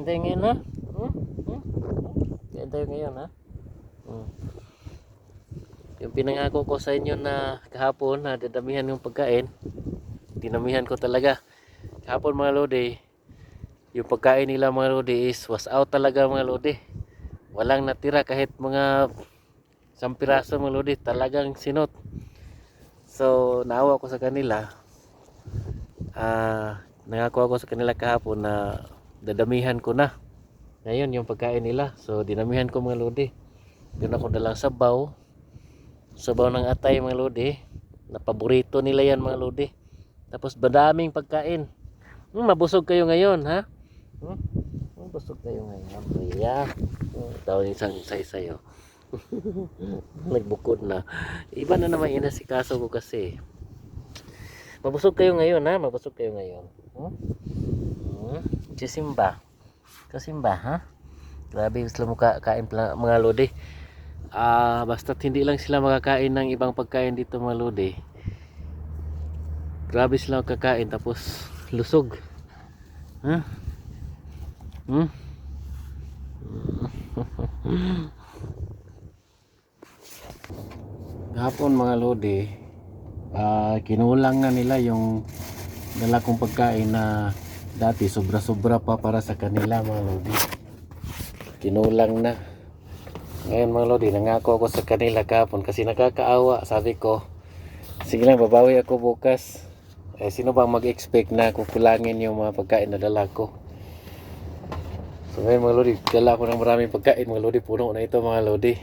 Kain tayo ngayon ha? Kain tayo ngayon ha? Hmm. Yung pinangako ko sa inyo na kahapon na dadamihan yung pagkain, dinamihan ko talaga. Kahapon mga lodi, yung pagkain nila mga lodi is was out talaga mga lodi. Walang natira kahit mga 1 piraso mga lodi, talagang sinot. So naawa ko sa kanila. Nangako ako sa kanila kahapon na dadamihan ko na ngayon yung pagkain nila. So dinamihan ko mga lodi. Yun ako dalang sabaw ng atay mga lodi, na paborito nila yan mga lodi. Tapos madaming pagkain. Mabusog kayo ngayon ha? Mabusog kayo ngayon. Yeah. Tawag isang say-sayo. Nagbukod na. Iba na naman inasikaso ko kasi. Mabusog kayo ngayon ha? Mabusog kayo ngayon. Kasimba ha? Grabe sila kain mga lodi. Basta't hindi lang sila makakain ng ibang pagkain dito mga lodi. Grabe sila kakain tapos lusog. Hapon mga lodi, kinulang na nila yung dala kong pagkain na dati sobra-sobra pa para sa kanila mga lodi. Kinulang na. Ngayon mga lodi, nangako ako sa kanila kahapon kasi nakakaawa. Sabi ko, sige lang, babawi ako bukas. Sino bang mag-expect na kukulangin yung mga pagkain na dala ko? So ngayon mga lodi, dala ko ng maraming pagkain mga lodi. Puno na ito mga lodi.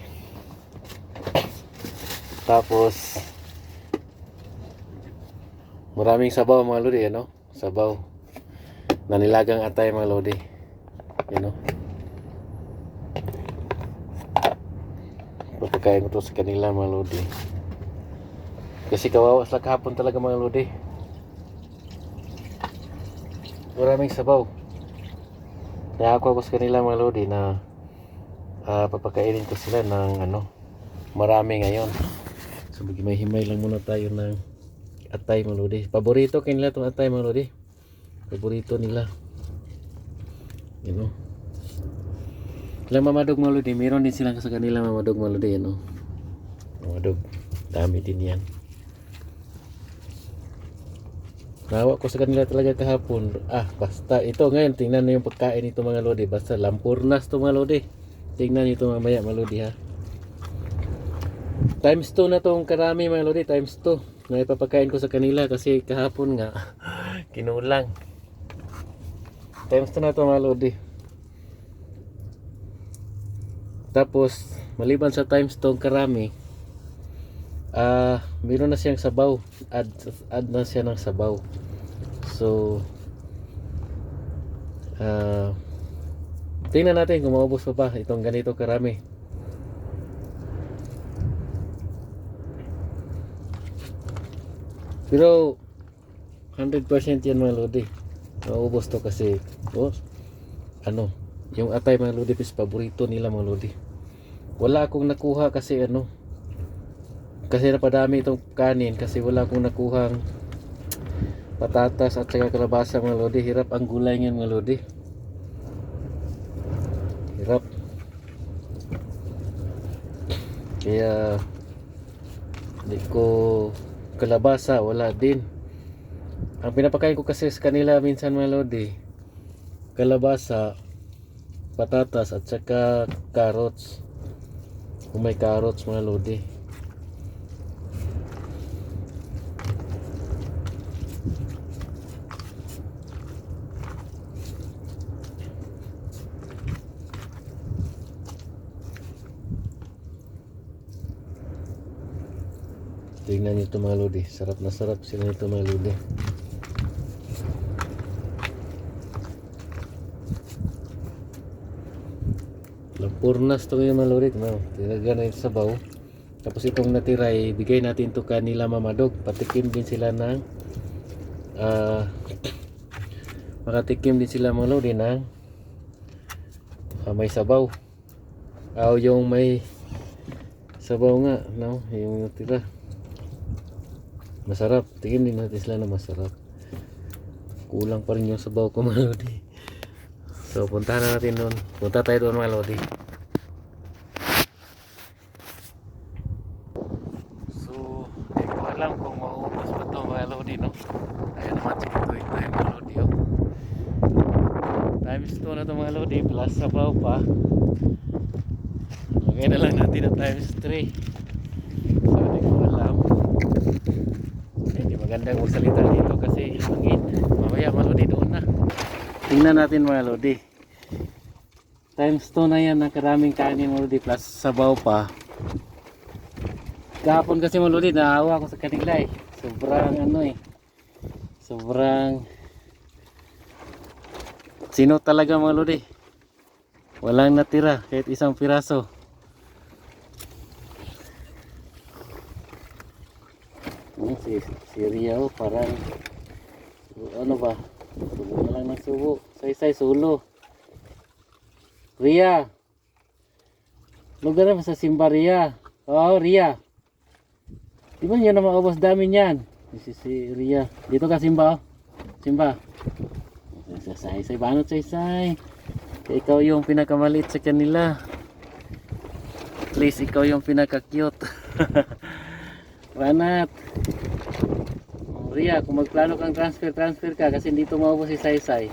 Tapos maraming sabaw mga lodi, ano? Sabaw na nilagang atay mga lodi. Pagkain ko to sa kanila mga lodi. Kasi kawawa sila kahapon talaga mga lodi. Maraming sabaw. Kaya ako sa kanila mga lodi na papakainin ko sila ng marami ngayon. So may himay lang muna tayo ng atay mga lodi. Paborito kanila itong atay mga lodi. Paborito nila. Ilang mamadog mga lodi. Meron din silang sa kanila mamadog mga lodi. Mamadog. Dami din yan. Nawa ko sa kanila talaga kahapon. Basta ito ngayon. Tingnan na yung pagkain nito mga lodi. Basta lampurnas to mga lodi. Tingnan nyo ito mamaya mga lodi ha. Times 2 na tong karami mga lodi. Times 2 na ipapakain ko sa kanila. Kasi kahapon nga kinulang. Times 2 na to mga lodi. Tapos maliban sa times 2 karami, meron na siyang sabaw. Add na siya ng sabaw. So tingnan natin kung maubos pa itong ganito karami. Pero 100% yan mga lodi. Maubos to kasi yung atay mga lodi is paborito nila mga lodi. Wala akong nakuha kasi kasi napadami itong kanin kasi wala akong nakuhang patatas at saka kalabasa mga lodi. Hirap ang gulay ngayon mga lodi. Hirap. Kaya hindi ko kalabasa, wala din. Ang pinapakain ko kasi sa kanila minsan mga lodi, kalabasa, patatas at saka carrots. Kung may carrots mga lodi. Tingnan nyo ito mga lodi. Sarap na sarap sila nito mga lodi. Lampurnas to yung mga lodi. Tinaga na yung sabaw. Tapos itong natira bigay natin to kanila mamadog. Patikim din sila ng makatikim din sila mga lodi ng may sabaw. Yung may sabaw nga, yung natira. Masarap. Tingin din natin sila na masarap. Kulang pa rin yung sabaw ko mga lodi. So puntahan na natin doon. Punta tayo doon mga lodi. So hindi ko alam kung mauubos pa ito mga lodi, no? Ayan naman si ito mga lodi, oh. Times 2 na ito mga lodi, plus sabaw pa. Lagay na lang natin ang times 3. So hindi ko alam. Hindi magandang magsalita dito kasi hangin. Mamaya mga lodi doon na. Tingnan natin mga lodi. Times 2 na yan, nakaraming kanin mga lodi, plus sabaw pa. Kahapon kasi mga lodi, naawa ako sa kanila eh. Sobrang ano eh. Sobrang sino talaga mga lodi. Walang natira kahit isang piraso. Si Ria, oh, parang ano ba? Subo na lang ng subo. Say sulo. Ria. Lugar na sa Simba, Ria. Oh, Ria. Di ba yun na maubos dami niyan? Si Ria. Dito ka Simba, oh. Simba. Say banot say. Ikaw yung pinakamaliit sa kanila. Please, ikaw yung pinaka-cute. Banat. Ria, kung magplano kang transfer ka kasi dito maubos si Say.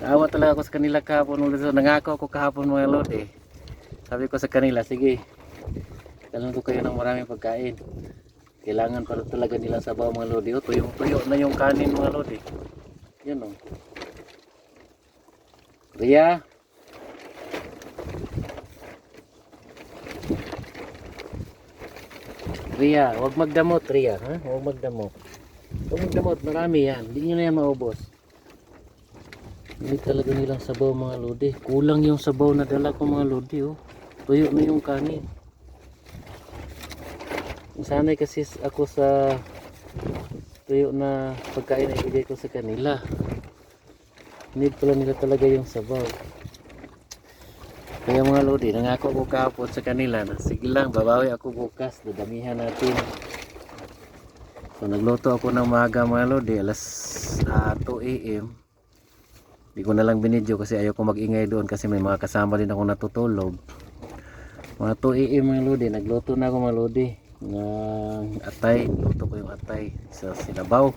Naawa talaga ako sa kanila kahapon. Nangako ako kahapon mga lodi. Sabi ko sa kanila, sige, dalan ko kayo ng maraming pagkain. Kailangan para talaga nila sabaw mga lodi. O, tuyong-tuyo na yung kanin mga lodi. Yan o. Ria. Ria, huwag magdamot Ria, ha? Huwag magdamot. Huwag magdamot, marami yan. Hindi nyo na yan maubos. Hindi talaga nilang sabaw mga lodi. Kulang yung sabaw na dala ko mga lodi, oh. Tuyo na yung kanin. Sanay kasi ako sa tuyo na pagkain na ibigay ko sa kanila. Need pala nila talaga yung sabaw. Kaya mga lodi, nangako ako kahapon sa kanila na sige lang, babawi ako bukas, dadamihan natin. So nagluto ako ng maaga mga lodi, alas 2 AM. Hindi ko na lang binidyo kasi ayaw ko mag-ingay doon kasi may mga kasama din ako natutulog. Mga 2 AM mga lodi, nagluto na ako mga lodi ng atay. Luto ko yung atay sa sinabaw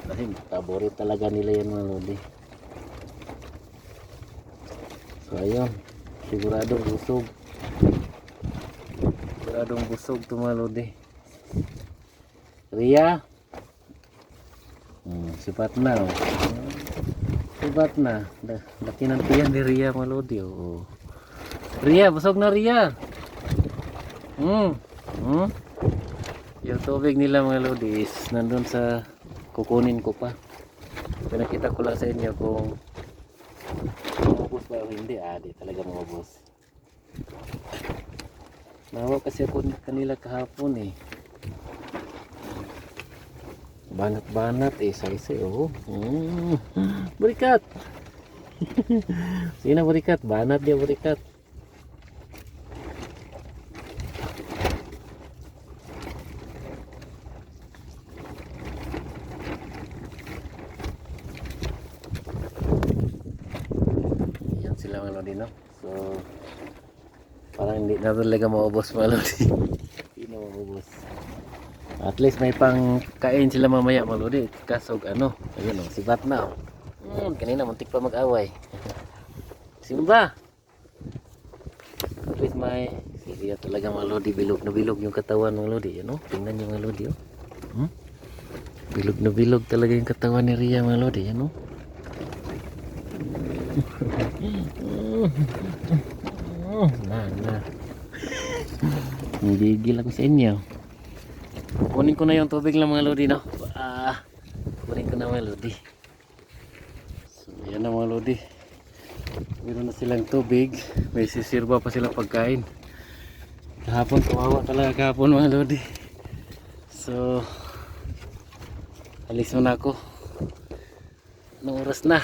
kasi paborito talaga nila yan mga lodi. So ayun, siguradong busog to mga lodi. Ria, sipat na, oh. Sipat na, laki ng tiyan ni Ria mga lodi, oh. Ria, busog na Ria. Yung tubig nila mga lodi is nandun sa kukunin ko pa. Pinakita ko lang sa inyo kung maubos ba o hindi. Di talaga maubos. Nawa kasi ako kanila kahapon eh. Banat eh, say oh. Berikat. Sino berikat? Banat dia berikat. Sila mga lodi, no? So parang hindi na talaga maubos mga lodi. Hindi na maubos. At least may pang kain sila mamaya mga lodi. Kasog ano, ayun o, sibat na o. Kanina muntik pa mag-away. Simba, at least may siya talaga mga lodi. Bilog na bilog yung katawan mga lodi, ano? Tingnan nyo mga lodi, oh. Bilog na bilog talaga yung katawan ni Ria mga lodi, ano? Na gigil ako sa inyo. Kunin ko na yung tubig lang mga lodi, no? Kunin ko na mga lodi. So yan na mga lodi, meron na silang tubig. May sisirba pa silang pagkain. Kahapon kawawa talaga kahapon mga lodi. So alis muna ako. Anong oras na?